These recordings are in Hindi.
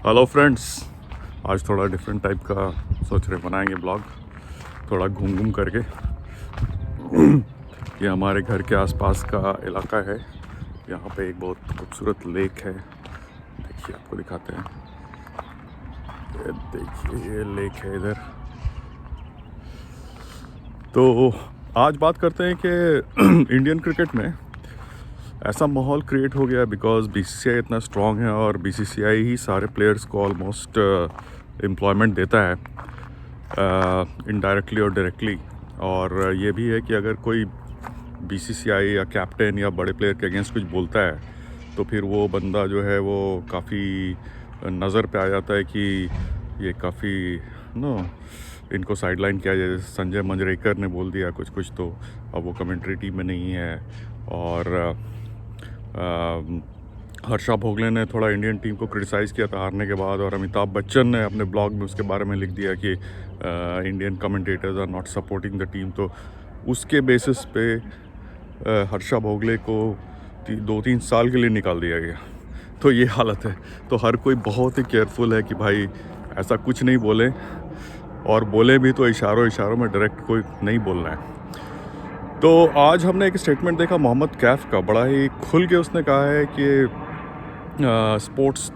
हेलो फ्रेंड्स, आज थोड़ा डिफरेंट टाइप का सोच रहे बनाएंगे ब्लॉग, थोड़ा घूम घूम करके। ये हमारे घर के आसपास का इलाका है। यहाँ पे एक बहुत खूबसूरत लेक है। देखिए, आपको दिखाते हैं। ये देखिए, ये लेक है इधर। तो आज बात करते हैं कि इंडियन क्रिकेट में ऐसा माहौल क्रिएट हो गया बिकॉज बीसीसीआई इतना स्ट्रांग है और बीसीसीआई ही सारे प्लेयर्स को ऑलमोस्ट एम्प्लॉयमेंट देता है, इनडायरेक्टली और डायरेक्टली। और ये भी है कि अगर कोई बीसीसीआई या कैप्टन या बड़े प्लेयर के अगेंस्ट कुछ बोलता है तो फिर वो बंदा जो है वो काफ़ी नज़र पे आ जाता है कि ये काफ़ी इनको साइडलाइन किया जाए। जैसे संजय मंजरेकर ने बोल दिया कुछ कुछ, तो अब वो कमेंट्री टीम में नहीं है। और हर्षा भोगले ने थोड़ा इंडियन टीम को क्रिटिसाइज़ किया था हारने के बाद, और अमिताभ बच्चन ने अपने ब्लॉग में उसके बारे में लिख दिया कि Indian commentators are not supporting the team. तो उसके बेसिस पे हर्षा भोगले को 2-3 साल के लिए निकाल दिया गया। तो ये हालत है। तो हर कोई बहुत ही केयरफुल है कि भाई ऐसा कुछ नहीं बोले, और बोले भी तो इशारों में, डायरेक्ट कोई नहीं बोलना है। तो आज हमने एक स्टेटमेंट देखा मोहम्मद कैफ का, बड़ा ही खुल के उसने कहा है कि स्पोर्ट्स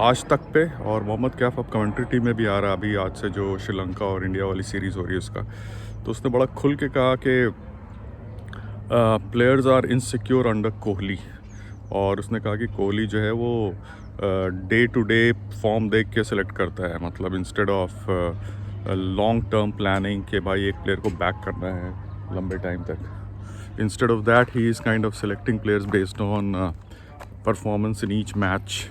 आज तक पे, और मोहम्मद कैफ अब कमेंट्री टीम में भी आ रहा है अभी, आज से जो श्रीलंका और इंडिया वाली सीरीज़ हो रही है उसका। तो उसने बड़ा खुल के कहा कि players are insecure under Kohli. और उसने कहा कि कोहली जो है वो डे टू डे फॉर्म देख के सिलेक्ट करता है, मतलब instead of long term planning कि भाई एक प्लेयर को बैक करना है लंबे टाइम तक। Instead of that he is kind of selecting players based on performance in each match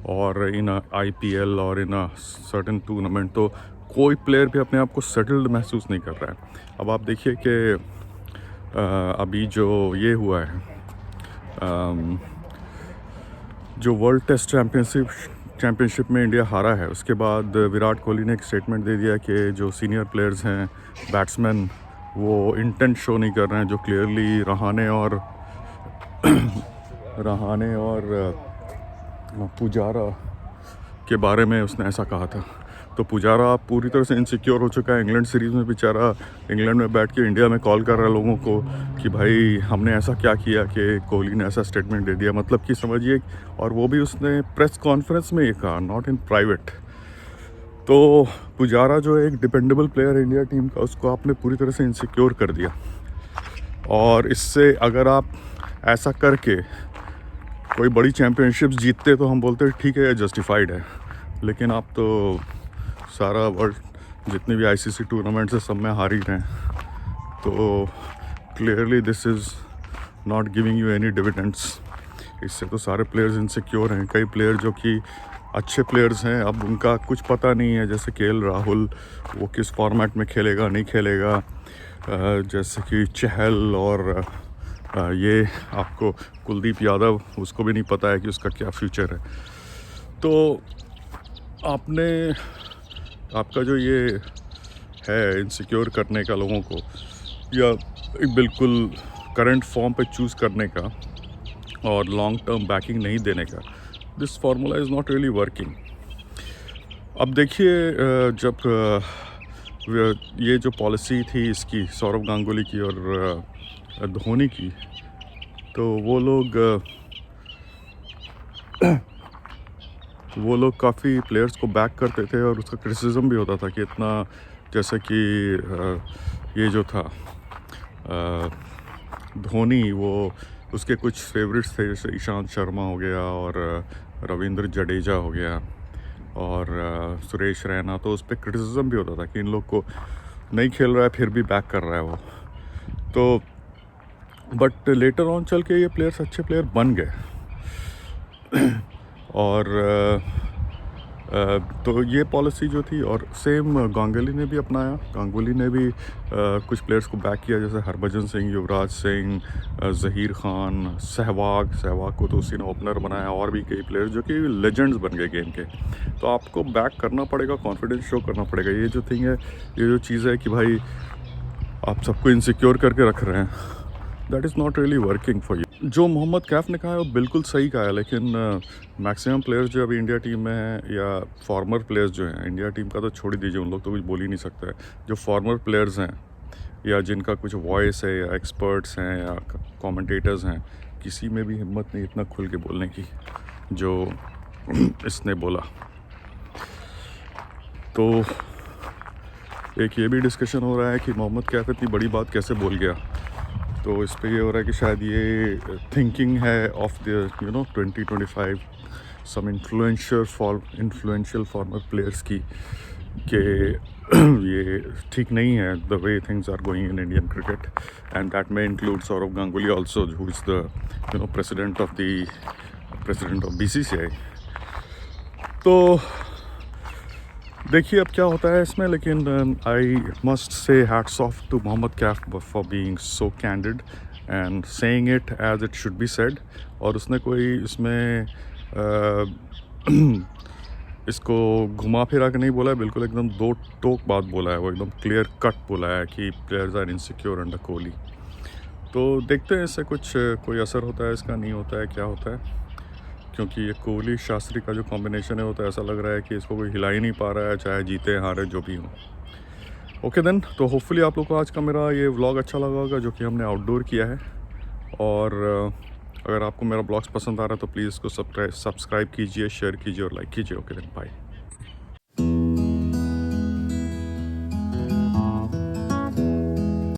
और इन IPL और इन सर्टेन टूर्नामेंट। तो कोई प्लेयर भी अपने आप को सेटल्ड महसूस नहीं कर रहा है। अब आप देखिए कि अभी जो ये हुआ है, जो वर्ल्ड टेस्ट चैम्पियनशिप में इंडिया हारा है, उसके बाद विराट कोहली ने एक स्टेटमेंट दे दिया कि जो सीनियर प्लेयर्स हैं, बैट्समैन, वो इंटेंट शो नहीं कर रहे हैं, जो क्लियरली रहाने और पुजारा के बारे में उसने ऐसा कहा था। तो पुजारा पूरी तरह से इनसिक्योर हो चुका है। इंग्लैंड सीरीज़ में बेचारा इंग्लैंड में बैठ के इंडिया में कॉल कर रहा है लोगों को कि भाई हमने ऐसा क्या किया कि कोहली ने ऐसा स्टेटमेंट दे दिया, मतलब कि समझिए। और वो भी उसने प्रेस कॉन्फ्रेंस में ये कहा, नॉट इन प्राइवेट। तो पुजारा जो एक डिपेंडेबल प्लेयर है इंडिया टीम का, उसको आपने पूरी तरह से इनसिक्योर कर दिया। और इससे अगर आप ऐसा करके कोई बड़ी चैम्पियनशिप्स जीतते तो हम बोलते ठीक है, जस्टिफाइड है। लेकिन आप तो सारा वर्ल्ड जितने भी ICC टूर्नामेंट्स है सब में हार ही रहे हैं। तो clearly this is not giving you any dividends. इससे तो सारे प्लेयर्स इनसिक्योर हैं। कई प्लेयर जो कि अच्छे प्लेयर्स हैं, अब उनका कुछ पता नहीं है, जैसे KL राहुल, वो किस फॉर्मेट में खेलेगा नहीं खेलेगा। जैसे कि चहल और ये आपको कुलदीप यादव, उसको भी नहीं पता है कि उसका क्या फ्यूचर है। तो आपका जो ये है इनसिक्योर करने का लोगों को, या बिल्कुल करंट फॉर्म पे चूज़ करने का और लॉन्ग टर्म बैकिंग नहीं देने का, this formula is not really working. अब देखिए, जब ये जो पॉलिसी थी इसकी, सौरव गांगुली की और धोनी की, तो वो लोग काफ़ी प्लेयर्स को बैक करते थे और उसका क्रिटिसिज्म भी होता था कि इतना, जैसे कि ये जो था धोनी, वो उसके कुछ फेवरेट्स थे, जैसे ईशांत शर्मा हो गया और रविंद्र जडेजा हो गया और सुरेश रैना। तो उस पर क्रिटिसिज्म भी होता था कि इन लोग को नहीं खेल रहा है फिर भी बैक कर रहा है वो। तो बट लेटर ऑन चल के ये प्लेयर्स अच्छे प्लेयर बन गए। और तो ये पॉलिसी जो थी, और सेम गांगुली ने भी अपनाया। गांगुली ने भी कुछ प्लेयर्स को बैक किया, जैसे हरभजन सिंह, युवराज सिंह, ज़हीर खान, सहवाग को तो उसी ने ओपनर बनाया, और भी कई प्लेयर्स जो कि लेजेंड्स बन गए गेम के। तो आपको बैक करना पड़ेगा, कॉन्फिडेंस शो करना पड़ेगा। ये जो थिंग है, ये जो चीज़ है कि भाई आप सबको इनसिक्योर करके रख रहे हैं, that is not really working for you. जो मोहम्मद कैफ ने कहा है वो बिल्कुल सही कहा है, लेकिन मैक्सिमम प्लेयर्स जो अभी इंडिया टीम में हैं या फॉर्मर प्लेयर्स जो हैं, इंडिया टीम का तो छोड़ ही दीजिए, उन लोग तो कुछ बोल ही नहीं सकते, जो फॉर्मर प्लेयर्स हैं या जिनका कुछ वॉइस है या एक्सपर्ट्स हैं या कमेंटेटर्स हैं, किसी में भी हिम्मत नहीं इतना खुल के बोलने की जो इसने बोला। तो एक ये भी डिस्कशन हो रहा है कि मोहम्मद कैफ इतनी बड़ी बात कैसे बोल गया। तो इस पे ये हो रहा है कि शायद ये थिंकिंग है of the 2025 some influential former players की कि ये ठीक नहीं है the way things are going in Indian cricket, and that may include Sourav Ganguly also, who is the president of BCCI। तो देखिए अब क्या होता है इसमें, लेकिन I must say hats off to Mohammad Kaif for being so candid and saying it as it should be said. और उसने कोई इसमें इसको घुमा फिरा के नहीं बोला है, बिल्कुल एकदम दो टोक बात बोला है, वो एकदम क्लियर कट बोला है कि players are insecure under Kohli. तो देखते हैं इससे कुछ कोई असर होता है इसका, नहीं होता है, क्या होता है, क्योंकि ये कोहली शास्त्री का जो कॉम्बिनेशन है वो तो ऐसा लग रहा है कि इसको कोई हिला ही नहीं पा रहा है, चाहे जीते हारे जो भी हो। ओके देन, तो होपफुली आप लोग को आज का मेरा ये व्लॉग अच्छा लगा होगा जो कि हमने आउटडोर किया है। और अगर आपको मेरा ब्लॉग्स पसंद आ रहा है तो प्लीज़ इसको सब्सक्राइब कीजिए, शेयर कीजिए और लाइक कीजिए। Okay then, bye.